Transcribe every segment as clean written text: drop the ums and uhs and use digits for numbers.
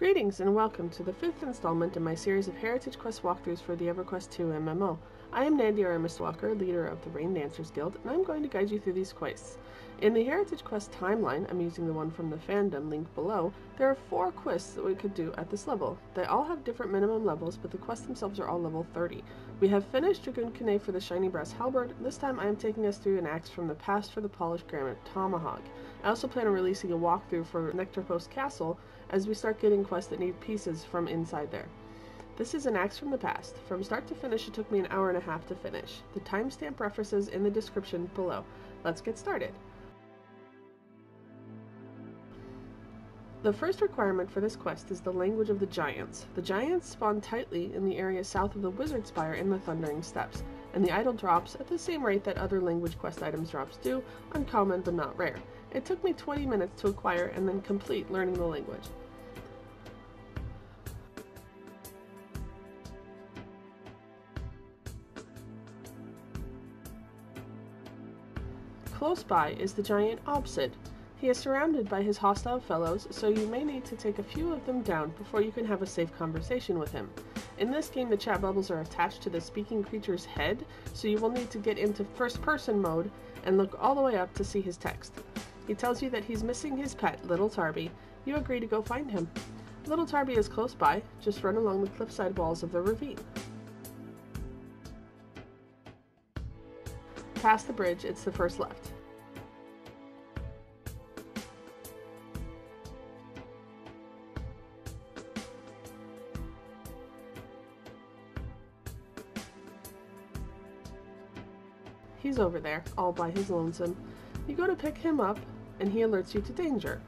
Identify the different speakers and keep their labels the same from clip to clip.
Speaker 1: Greetings and welcome to the 5th installment in my series of Heritage Quest walkthroughs for the EverQuest 2 MMO. I am Nandy Mistwalker, leader of the Rain Dancers Guild, and I'm going to guide you through these quests. In the Heritage Quest timeline, I'm using the one from the fandom linked below, there are 4 quests that we could do at this level. They all have different minimum levels, but the quests themselves are all level 30. We have finished Dragoon Kane for the Shiny Brass Halberd. This time I am taking us through an axe from the past for the Polished Granite Tomahawk. I also plan on releasing a walkthrough for Nectar Post Castle as we start getting quests that need pieces from inside there. This is an axe from the past. From start to finish it took me an hour and a half to finish. The timestamp references in the description below. Let's get started. The first requirement for this quest is the language of the giants. The giants spawn tightly in the area south of the Wizard Spire in the Thundering Steppes, and the idol drops at the same rate that other language quest items drops do, uncommon but not rare. It took me 20 minutes to acquire and then complete learning the language. Close by is the giant Obsid. He is surrounded by his hostile fellows, so you may need to take a few of them down before you can have a safe conversation with him. In this game, the chat bubbles are attached to the speaking creature's head, so you will need to get into first-person mode and look all the way up to see his text. He tells you that he's missing his pet, Little Tarby. You agree to go find him. Little Tarby is close by, just run along the cliffside walls of the ravine. Past the bridge, it's the first left. He's over there, all by his lonesome. You go to pick him up, and he alerts you to danger.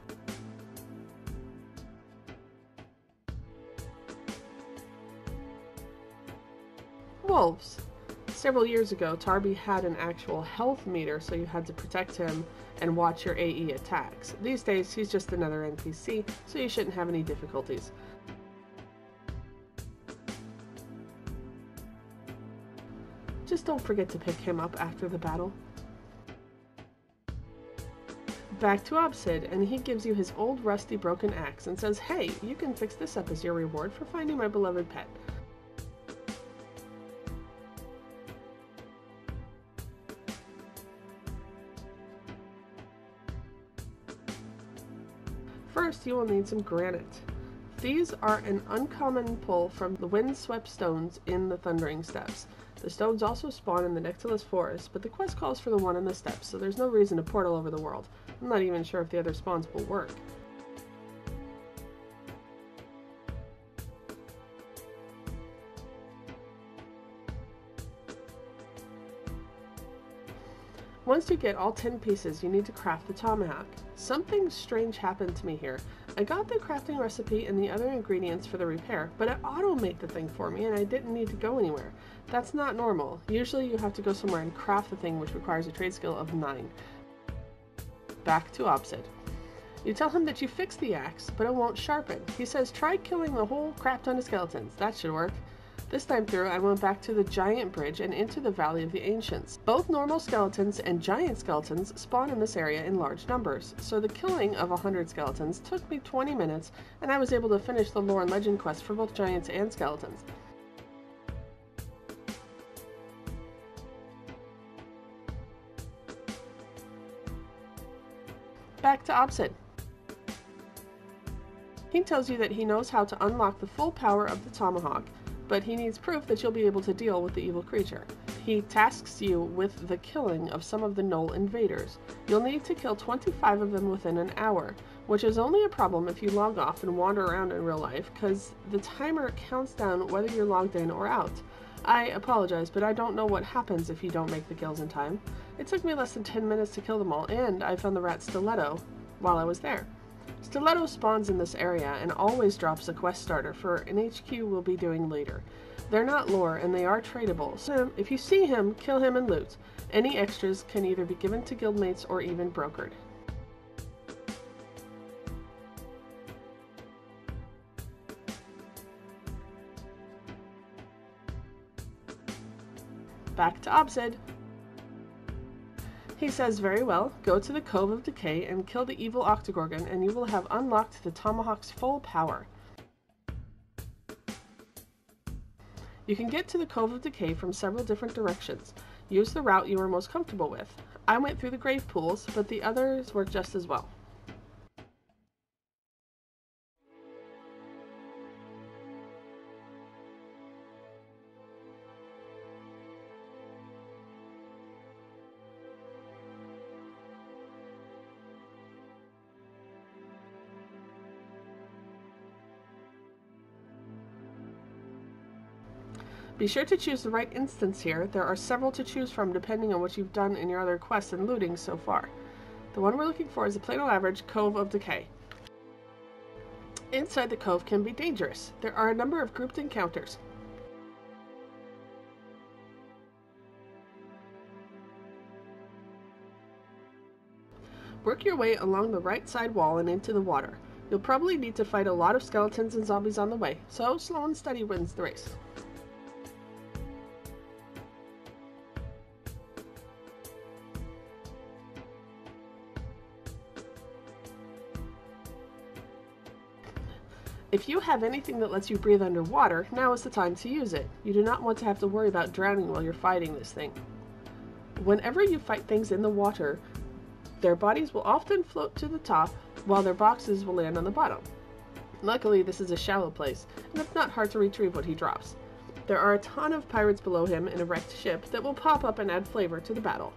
Speaker 1: Wolves. Several years ago, Tarby had an actual health meter, so you had to protect him and watch your AE attacks. These days, he's just another NPC, so you shouldn't have any difficulties. Just don't forget to pick him up after the battle. Back to Obsid, and he gives you his old rusty broken axe and says, "Hey, you can fix this up as your reward for finding my beloved pet." First, you will need some granite. These are an uncommon pull from the windswept stones in the Thundering Steppes. The stones also spawn in the Nectarless Forest, but the quest calls for the one in the steppes, so there's no reason to port all over the world. I'm not even sure if the other spawns will work. Once you get all 10 pieces, you need to craft the tomahawk. Something strange happened to me here. I got the crafting recipe and the other ingredients for the repair, but it auto-made the thing for me and I didn't need to go anywhere. That's not normal. Usually you have to go somewhere and craft the thing, which requires a trade skill of 9. Back to Obsid. You tell him that you fixed the axe, but it won't sharpen. He says try killing the whole crap ton of skeletons. That should work. This time through, I went back to the giant bridge and into the Valley of the Ancients. Both normal skeletons and giant skeletons spawn in this area in large numbers, so the killing of 100 skeletons took me 20 minutes, and I was able to finish the lore and legend quest for both giants and skeletons. Back to Obsid. He tells you that he knows how to unlock the full power of the tomahawk, but he needs proof that you'll be able to deal with the evil creature. He tasks you with the killing of some of the gnoll invaders. You'll need to kill 25 of them within an hour, which is only a problem if you log off and wander around in real life, because the timer counts down whether you're logged in or out. I apologize, but I don't know what happens if you don't make the kills in time. It took me less than 10 minutes to kill them all, and I found the rat Stiletto while I was there. Stiletto spawns in this area and always drops a quest starter for an HQ we'll be doing later. They're not lore and they are tradable, so if you see him, kill him and loot. Any extras can either be given to guildmates or even brokered. Back to Obsid. He says, "Very well, go to the Cove of Decay and kill the evil Octagorgon, and you will have unlocked the Tomahawk's full power." You can get to the Cove of Decay from several different directions. Use the route you are most comfortable with. I went through the grave pools, but the others work just as well. Be sure to choose the right instance here. There are several to choose from depending on what you've done in your other quests and looting so far. The one we're looking for is the plain old average Cove of Decay. Inside the cove can be dangerous. There are a number of grouped encounters. Work your way along the right side wall and into the water. You'll probably need to fight a lot of skeletons and zombies on the way, so slow and steady wins the race. If you have anything that lets you breathe underwater, now is the time to use it. You do not want to have to worry about drowning while you're fighting this thing. Whenever you fight things in the water, their bodies will often float to the top, while their boxes will land on the bottom. Luckily, this is a shallow place, and it's not hard to retrieve what he drops. There are a ton of pirates below him in a wrecked ship that will pop up and add flavor to the battle.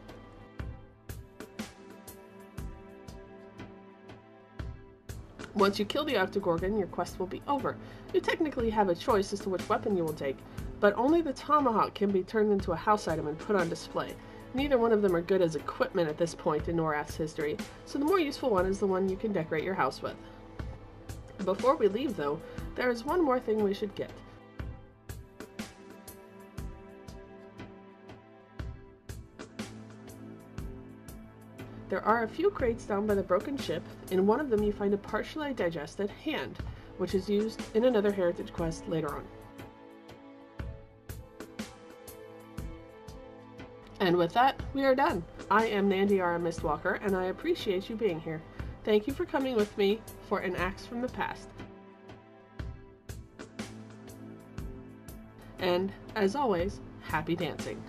Speaker 1: Once you kill the Octagorgon, your quest will be over. You technically have a choice as to which weapon you will take, but only the tomahawk can be turned into a house item and put on display. Neither one of them are good as equipment at this point in Norath's history, so the more useful one is the one you can decorate your house with. Before we leave, though, there is one more thing we should get. There are a few crates down by the broken ship. In one of them you find a partially digested hand, which is used in another heritage quest later on. And with that, we are done. I am Nandiara Mistwalker, and I appreciate you being here. Thank you for coming with me for an axe from the past. And, as always, happy dancing.